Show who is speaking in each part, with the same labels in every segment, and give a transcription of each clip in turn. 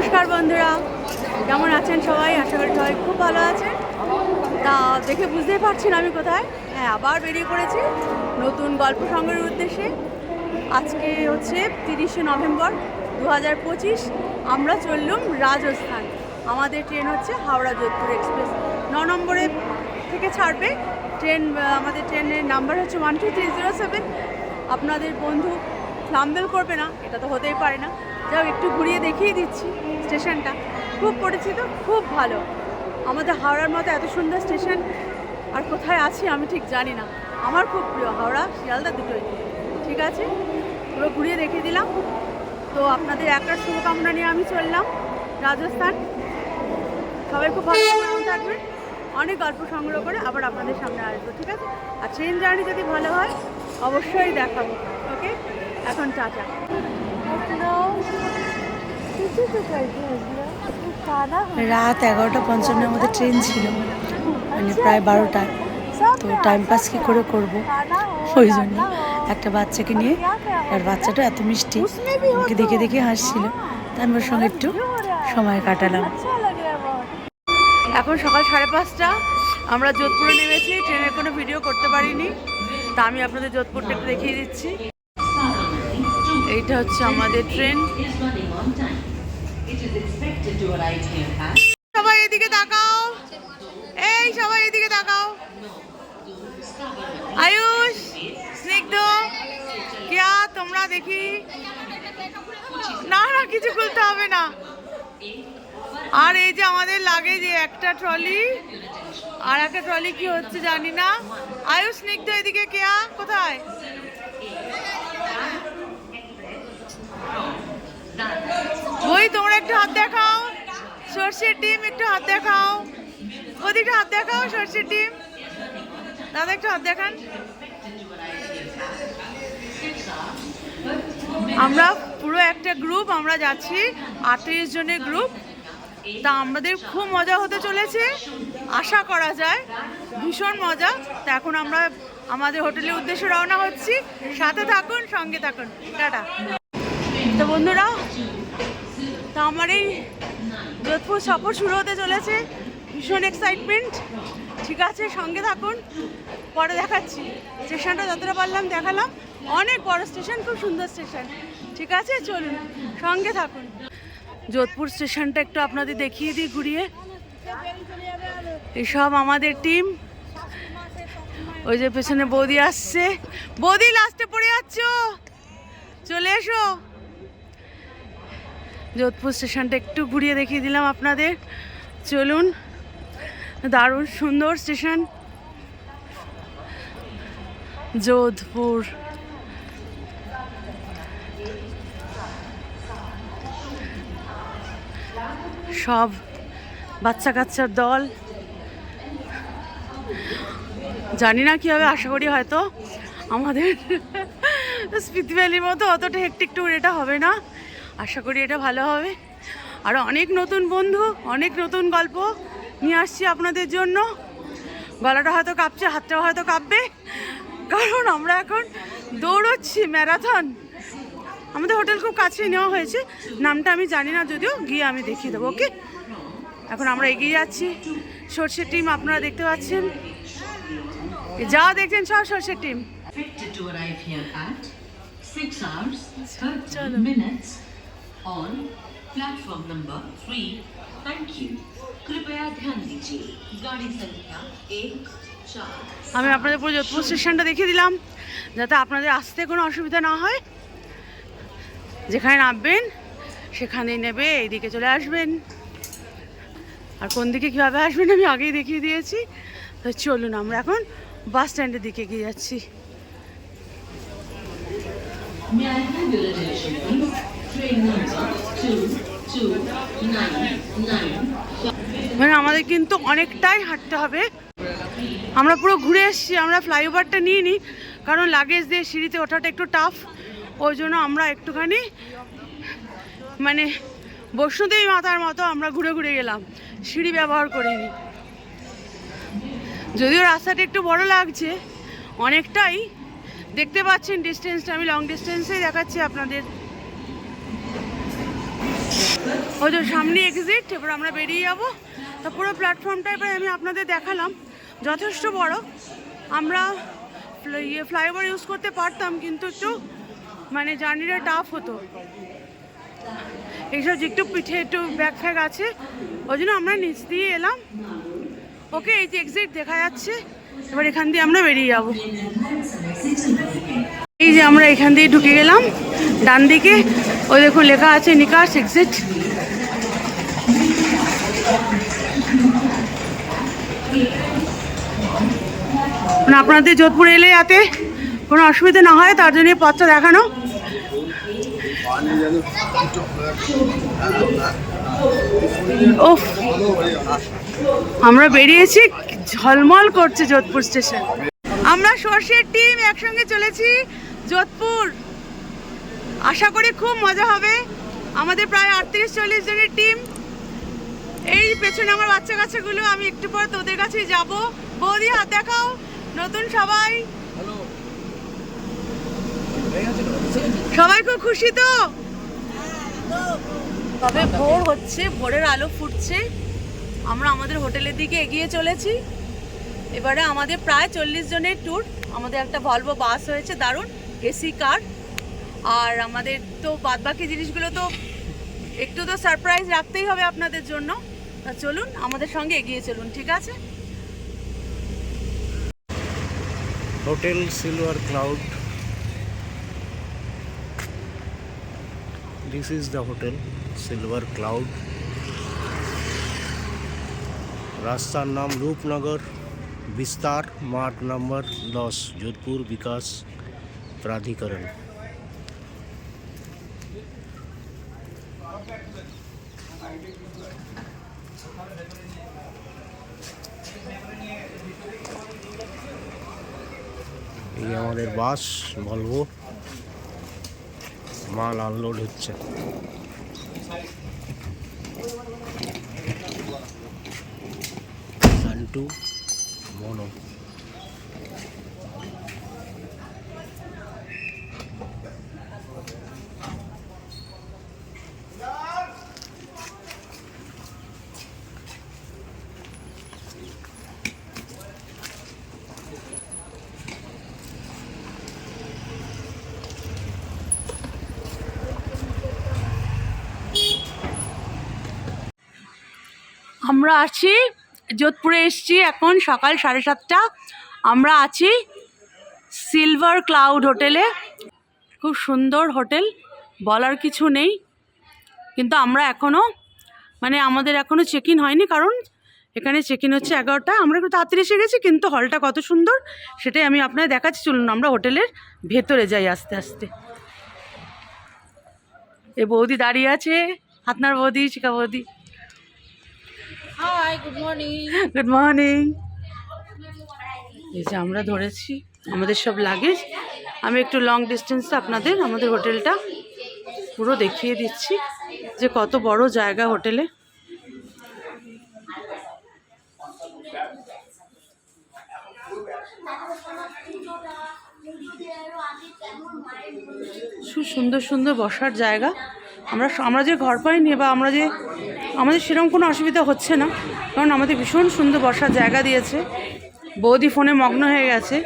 Speaker 1: নমস্কার বন্ধুরা, কেমন আছেন সবাই? আশা করি সবাই খুব ভালো আছেন। তা দেখে বুঝতেই পারছেন আমি কোথায়। হ্যাঁ, আবার বেরিয়ে পড়েছি নতুন গল্প সংগ্রহের উদ্দেশ্যে। আজকে হচ্ছে 30শে নভেম্বর 2025। আমরা চললুম রাজস্থান। আমাদের ট্রেন হচ্ছে হাওড়া যোধপুর এক্সপ্রেস, 9 নম্বরে থেকে ছাড়বে ট্রেন। আমাদের ট্রেনের নাম্বার হচ্ছে 12307। আপনাদের বন্ধু ফ্লাম্বেল করবে না, এটা তো হতেই পারে না। যাও একটু ঘুরিয়ে দেখিয়ে দিচ্ছি স্টেশনটা। খুব পরিচিত, খুব ভালো। আমাদের হাওড়ার মতো এত সুন্দর স্টেশন আর কোথায় আছে আমি ঠিক জানি না। আমার খুব প্রিয় হাওড়া শিয়ালদা দুটোই। ঠিক আছে, পুরো ঘুরিয়ে দেখিয়ে দিলাম। তো আপনাদের একটা শুভকামনা নিয়ে আমি চললাম রাজস্থান। সবাই খুব ভালো থাকবেন, অনেক গল্প সংগ্রহ করে আবার আপনাদের সামনে আসবো। ঠিক আছে, আর ট্রেন জার্নি যদি ভালো হয় অবশ্যই দেখাবো। ওকে, এখন টাটা।
Speaker 2: রাত 11:55 আমাদের ট্রেন ছিল, মানে প্রায় 12টায়। তো টাইম পাস কী করে করবো, ওই জন্য একটা বাচ্চাকে নিয়ে, আর বাচ্চাটা এত মিষ্টি, ওকে দেখে দেখে হাসছিল, তাই আমার সঙ্গে একটু সময় কাটালাম।
Speaker 1: এখন সকাল 5:30। আমরা যোধপুরে নেমেছি। ট্রেনের কোনো ভিডিও করতে পারিনি, তা আমি আপনাদের যোধপুরটা একটু দেখিয়ে দিচ্ছি। এইটা হচ্ছে আমাদের ট্রেন। সবাই এদিকে তাকাও, এই সবাই এদিকে তাকাও। আয়ুষ, স্নিগ্ধ, কিয়া, তোমরা দেখি। না না, কিছু খুলতে হবে না। আর এই যে আমাদের লাগে যে একটা ট্রলি, আর একটা ট্রলি কি হচ্ছে জানি না। আয়ুষ, স্নিগ্ধ, এদিকে কেয়া কোথায়? ওই তোমরা একটু হাত দেখাও। সর্ষের ডিম, একটু হাত দেখাও। ওদিকে হাত দেখাও, সর্ষের ডিম। দাদা একটু হাত দেখান। আমরা পুরো একটা গ্রুপ, আমরা যাচ্ছি 38 জনের গ্রুপ। তা আমাদের খুব মজা হতে চলেছে, আশা করা যায় ভীষণ মজা। তা এখন আমরা আমাদের হোটেলের উদ্দেশ্যে রওনা হচ্ছি। সাথে থাকুন, সঙ্গে থাকুন। টাটা। তো বন্ধুরা, তা আমার এই যোধপুর সফর শুরু হতে চলেছে, ভীষণ এক্সাইটমেন্ট। ঠিক আছে, সঙ্গে থাকুন, পরে দেখাচ্ছি। স্টেশনটা যতটা পারলাম দেখালাম। অনেক বড় স্টেশন, খুব সুন্দর স্টেশন। ঠিক আছে, চলুন, সঙ্গে থাকুন। যোধপুর স্টেশনটা একটু আপনাদের দেখিয়ে দিই ঘুরিয়ে। এসব আমাদের টিম। ওই যে পেছনে বৌদি আসছে। বৌদি, লাস্টে পড়ে যাচ্ছ, চলে এসো। যোধপুর স্টেশনটা একটু ঘুরিয়ে দেখিয়ে দিলাম আপনাদের। চলুন, দারুণ সুন্দর স্টেশন যোধপুর। সব বাচ্চা কাচ্চার দল। জানি না কি হবে, আশা করি হয়তো আমাদের স্পিতি ভ্যালির মতো অতটা হেক্টিক ট্যুর এটা হবে না। আশা করি এটা ভালো হবে। আর অনেক নতুন বন্ধু, অনেক নতুন গল্প নিয়ে আসছি আপনাদের জন্য। গলাটা হয়তো কাঁপছে, হাতটাও হয়তো কাঁপবে, কারণ আমরা এখন দৌড়চ্ছি ম্যারাথন। আমাদের হোটেল খুব কাছে নেওয়া হয়েছে, নামটা আমি জানি না, যদিও গিয়ে আমি দেখিয়ে দেবো। ওকে, এখন আমরা এগিয়ে যাচ্ছি। সর্ষের টিম আপনারা দেখতে পাচ্ছেন, যা দেখছেন সব সর্ষের টিম। আমি আপনাদের পুরো যোধপুর স্টেশনটা দেখিয়ে দিলাম, যাতে আপনাদের আসতে কোনো অসুবিধা না হয়। যেখানে নামবেন সেখানেই নেবে, এইদিকে চলে আসবেন। আর কোন দিকে কীভাবে আসবেন আমি আগেই দেখিয়ে দিয়েছি। তো চলুন, আমরা এখন বাস স্ট্যান্ডের দিকে এগিয়ে যাচ্ছি। মানে আমাদের কিন্তু অনেকটাই হাঁটতে হবে। আমরা পুরো ঘুরে এসেছি, আমরা ফ্লাইওভারটা নিয়ে নিই, কারণ লাগেজ দিয়ে সিঁড়িতে ওঠাটা একটু টাফ। ওই জন্য আমরা একটুখানি মানে বৈষ্ণোদেবী মাতার মতো আমরা ঘুরে ঘুরে গেলাম, সিঁড়ি ব্যবহার করিনি। যদিও রাস্তাটা একটু বড় লাগছে, অনেকটাই দেখতে পাচ্ছেন ডিস্টেন্সটা, আমি লং ডিস্টেন্সেই দেখাচ্ছি আপনাদের। ওই যে সামনে এক্সিট, এবার আমরা বেরিয়ে যাবো। তো পুরো প্ল্যাটফর্মটা এবার আমি আপনাদের দেখালাম, যথেষ্ট বড়। আমরা ফ্লাইওভার ইউজ করতে পারতাম, কিন্তু একটু মানে জার্নিটা টাফ হতো, এইসব একটু পিঠে একটু ব্যাগ ফ্যাগ আছে, ওই জন্য আমরা নিচ দিয়ে এলাম। ওকে, এই যে এক্সিট দেখা যাচ্ছে, এবার এখান দিয়ে আমরা বেরিয়ে যাব। এই যে আমরা এখান দিয়ে ঢুকে গেলাম ডান দিকে, ওই দেখুন লেখা আছে নিকাশ এক্সিট। মানে আপনাদের যোধপুর এলে যাতে কোনো অসুবিধা না হয় তার জন্য পথটা দেখানো। ও, আমরা বেরিয়েছি, ঝলমল করছে যোধপুর স্টেশন। আমরা সর্ষের টিম একসঙ্গে চলেছি যোধপুর, আশা করি খুব মজা হবে। আমাদের প্রায় 38-40 জনের টিম। এই পেছনে আমার বাচ্চা কাচ্চাগুলো, আমি একটু পর তোদের কাছেই যাব। বৌদি হাত দেখাও, নতুন সবাই, সবাই খুব খুশি তো? তবে ভোর হচ্ছে, ভোরের আলো ফুটছে, আমরা আমাদের হোটেলের দিকে এগিয়ে চলেছি। এবারে আমাদের প্রায় 40 জনের ট্যুর। আমাদের একটা ভলভো বাস হয়েছে, দারুণ এসি কার। আর আমাদের তো বাদবাকি জিনিসগুলো তো একটু তো সারপ্রাইজ রাখতেই হবে আপনাদের জন্য। চলুন আমাদের সঙ্গে এগিয়ে চলুন, ঠিক আছে?
Speaker 3: Hotel silver cloud, this is the hotel silver cloud. রাস্তার নাম রূপনগর, বিস্তার, মার্গ নম্বর 10, যোধপুর বিকাশ প্রাধিকরণ। এই আমাদের বাস ভলভো, মাল আনলোড হচ্ছে। সান্টু মনো,
Speaker 1: আমরা আছি যোধপুরে, এসছি এখন সকাল 7:30। আমরা আছি সিলভার ক্লাউড হোটেলে। খুব সুন্দর হোটেল, বলার কিছু নেই। কিন্তু আমরা এখনও মানে আমাদের এখনও চেক ইন হয়নি, কারণ এখানে চেক ইন হচ্ছে 11টা। আমরা একটু তাড়াতাড়ি এসে গেছি, কিন্তু হলটা কত সুন্দর সেটাই আমি আপনাদের দেখাচ্ছি। চলুন আমরা হোটেলের ভেতরে যাই আস্তে আস্তে। এ বৌদি দাঁড়িয়ে আছে, আপনার বৌদি, শিখা বৌদি।
Speaker 2: Hi, good morning.
Speaker 1: Good morning. এই যে আমরা ধরেছি আমাদের সব লাগেজ। আমি একটু লং ডিস্টেন্সে আপনাদের আমাদের হোটেলটা পুরো দেখিয়ে দিচ্ছি যে কত বড় জায়গা হোটেলে। খুব সুন্দর সুন্দর বসার জায়গা। আমরা যে ঘর পাইনি বা আমাদের সেরকম কোনো অসুবিধা হচ্ছে না, কারণ আমাদের ভীষণ সুন্দর বসার জায়গা দিয়েছে। বৌদি ফোনে মগ্ন হয়ে গেছে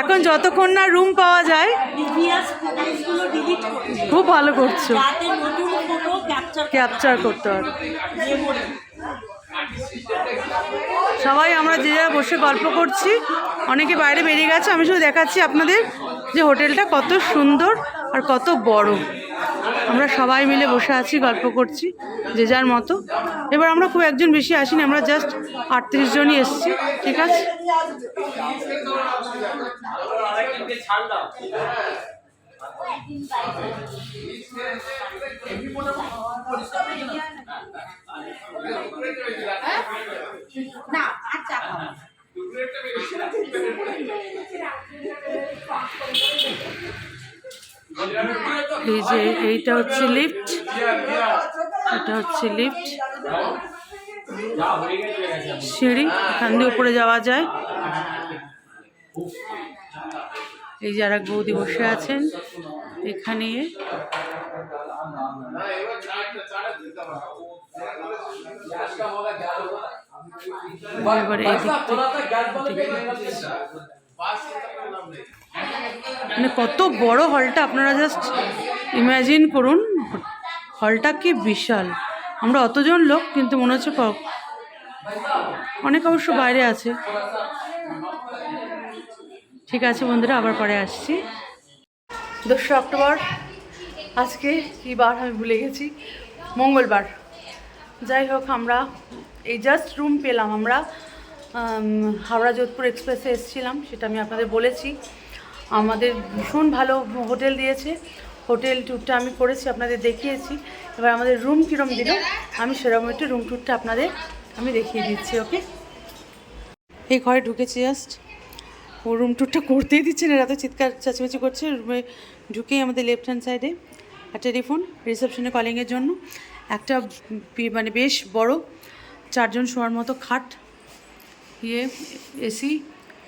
Speaker 1: এখন, যতক্ষণ না রুম পাওয়া যায়। খুব ভালো করছো, ক্যাপচার করতে হবে। সবাই আমরা যে জায়গায় বসে গল্প করছি, অনেকে বাইরে বেরিয়ে গেছে। আমি শুধু দেখাচ্ছি আপনাদের যে হোটেলটা কত সুন্দর আর কত বড়। আমরা সবাই মিলে বসে আছি, গল্প করছি যে যার মতো। এবার আমরা খুব একজন বেশি আসিনি, আমরা জাস্ট 38 জনই এসেছি, ঠিক আছে?
Speaker 2: না, আচ্ছা।
Speaker 1: এই যে এইটা হচ্ছে লিফট, এটা হচ্ছে লিফট, সিঁড়ি, এখান দিয়ে উপরে যাওয়া যায়। এই যে আর এক বৌদি বসে আছেন এখানে। এবারে এই দিক থেকে মানে কত বড় হলটা, আপনারা জাস্ট ইমাজিন করুন। হলটা কি বিশাল। আমরা অতজন লোক, কিন্তু মনে হচ্ছে অনেক অবশ্য বাইরে আছে। ঠিক আছে বন্ধুরা, আবার পরে আসছি। 2 অক্টোবর, আজকে কী বার আমি ভুলে গেছি, মঙ্গলবার। যাই হোক, আমরা এই জাস্ট রুম পেলাম। আমরা হাওড়া যোধপুর এক্সপ্রেসে এসেছিলাম, সেটা আমি আপনাদের বলেছি। আমাদের ভীষণ ভালো হোটেল দিয়েছে, হোটেল ট্যুরটা আমি করেছি, আপনাদের দেখিয়েছি। এবার আমাদের রুম কীরকম দিল, আমি সেরকম একটু রুম ট্যুরটা আপনাদের আমি দেখিয়ে দিচ্ছি। ওকে, এই ঘরে ঢুকেছি জাস্ট, ও রুম ট্যুরটা করতেই দিচ্ছে না, এত চিৎকার চাচিমাচি করছে। রুমে ঢুকেই আমাদের লেফট হ্যান্ড সাইডে একটা টেলিফোন, রিসেপশনে কলিংয়ের জন্য একটা মানে বেশ বড় 4 জন শোয়ার মতো খাট, এসি,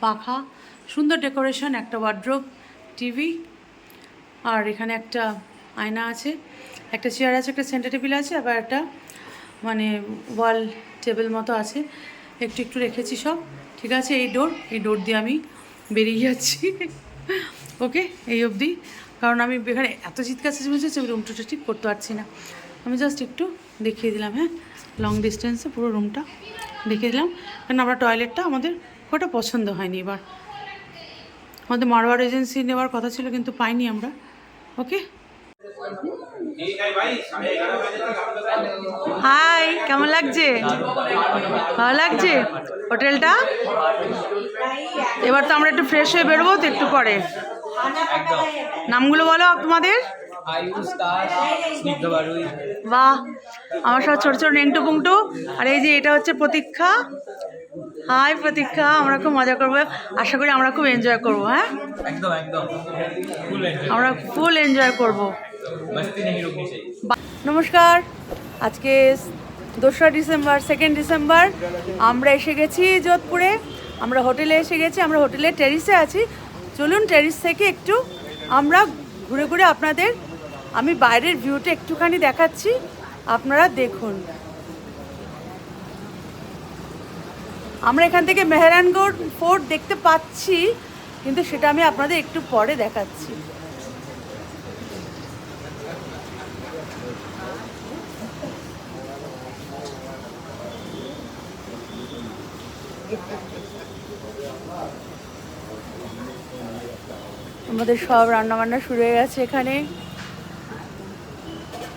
Speaker 1: পাখা, সুন্দর ডেকোরেশন, একটা ওয়ার্ড্রোব, টিভি, আর এখানে একটা আয়না আছে, একটা চেয়ার আছে, একটা সেন্টার টেবিল আছে, আবার একটা মানে ওয়াল টেবিল মতো আছে, একটু একটু রেখেছি সব। ঠিক আছে, এই ডোর দিয়ে আমি বেরিয়ে যাচ্ছি। ওকে, এই অবধি, কারণ আমি এখানে এত চিৎকার চেঁচামেচি হচ্ছে, আমি রুম টুটা ঠিক করতে পারছি না। আমি জাস্ট একটু দেখিয়ে দিলাম, হ্যাঁ, লং ডিস্টেন্সে পুরো রুমটা দেখিয়ে দিলাম। কারণ আমরা টয়লেটটা আমাদের ওটা পছন্দ হয়নি। এবার আমাদের মারওয়ার এজেন্সি নেওয়ার কথা ছিল, কিন্তু পাইনি আমরা। ওকে, হাই, কেমন লাগছে? ভালো লাগছে হোটেলটা? এবার তো আমরা একটু ফ্রেশ হয়ে বেরোবো তো একটু পরে। নামগুলো বলো তোমাদের। বাহ, আমার সব ছোট ছোট নেংটু পুংটু। আর এই যে এটা হচ্ছে প্রতীক্ষা। হাই প্রতীক্ষা, আমরা খুব মজা করবো, আশা করি আমরা খুব এনজয় করবো। হ্যাঁ,
Speaker 4: একদম একদম
Speaker 1: আমরা ফুল এনজয় করবো। নমস্কার, আজকে 2 ডিসেম্বর, 2 ডিসেম্বর আমরা এসে গেছি যোধপুরে। আমরা হোটেলে এসে গেছি, আমরা হোটেলের টেরিসে আছি। চলুন টেরিস থেকে একটু আমরা ঘুরে ঘুরে আপনাদের আমি বাইরের ভিউটা একটুখানি দেখাচ্ছি, আপনারা দেখুন। আমরা এখান থেকে মেহরানগড় ফোর্ট দেখতে পাচ্ছি, কিন্তু সেটা আমি আপনাদের একটু পরে দেখাচ্ছি। আমাদের সব রান্নাবান্না শুরু হয়ে গেছে এখানে।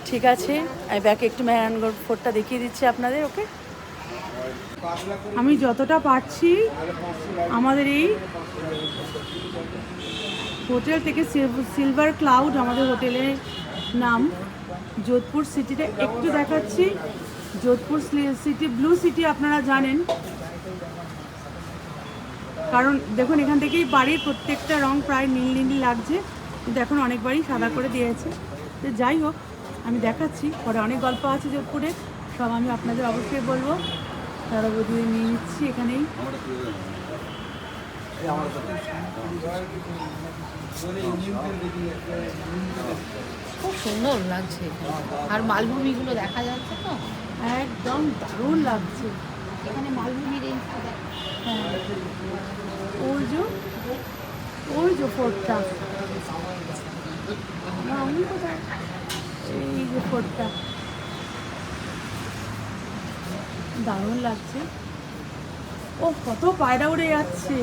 Speaker 1: ঠিক আছে, আমি ব্যাকে একটু মেহরানগড় ফোর্টটা দেখিয়ে দিচ্ছি আপনাদের। ওকে, আমি যতটা পারছি আমাদের এই হোটেল থেকে, সিলভার ক্লাউড আমাদের হোটেলের নাম, যোধপুর সিটিটা একটু দেখাচ্ছি। যোধপুর সিটি ব্লু সিটি আপনারা জানেন, কারণ দেখুন এখান থেকেই বাড়ির প্রত্যেকটা রং প্রায় নীল নীল লাগছে, কিন্তু এখন অনেক বাড়ি সাদা করে দিয়েছে। তো যাই হোক, আমি দেখাচ্ছি, পরে অনেক গল্প আছে যোধপুরে, সব আমি আপনাদের অবশ্যই বলবো। তারা বোধহয় নিয়ে নিচ্ছি এখানেই।
Speaker 5: খুব সুন্দর লাগছে, আর মালভূমিগুলো দেখা যাচ্ছে তো,
Speaker 1: একদম দারুণ লাগছে।
Speaker 5: এখানে মালভূমি রেঞ্জটা দেখা।
Speaker 1: হ্যাঁ, ওই যে ফোর্টটা, আমি কোথায়, এই যে ফোর্টটা দারুণ লাগছে। ও কত পায়রা উড়ে যাচ্ছে,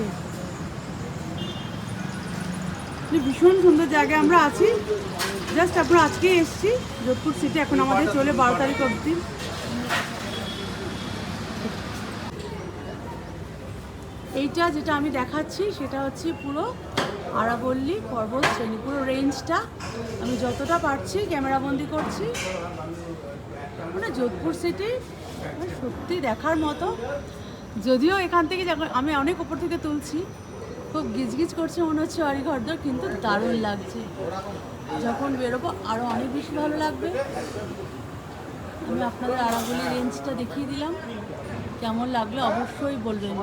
Speaker 1: ভীষণ সুন্দর জায়গায় আমরা আছি। জাস্ট আমরা আজকেই এসেছি যোধপুর সিটি, এখন আমাদের চলে 12 তারিখ অবধি। এইটা যেটা আমি দেখাচ্ছি সেটা হচ্ছে পুরো আরাবল্লী পর্বত শ্রেণী, পুরো রেঞ্জটা আমি যতটা পারছি ক্যামেরাবন্দি করছি। মানে যোধপুর সিটি সত্যি দেখার মতো, যদিও এখান থেকে যখন আমি অনেক উপর থেকে তুলছি, খুব গিজগিজ করছে মনে হচ্ছে বাড়ি ঘরদর, কিন্তু দারুণ লাগছে। যখন বেরোবো আরও অনেক বেশি ভালো লাগবে। আমি আপনাদের আরাবল্লী রেঞ্জটা দেখিয়ে দিলাম, কেমন লাগলো অবশ্যই বলবেন।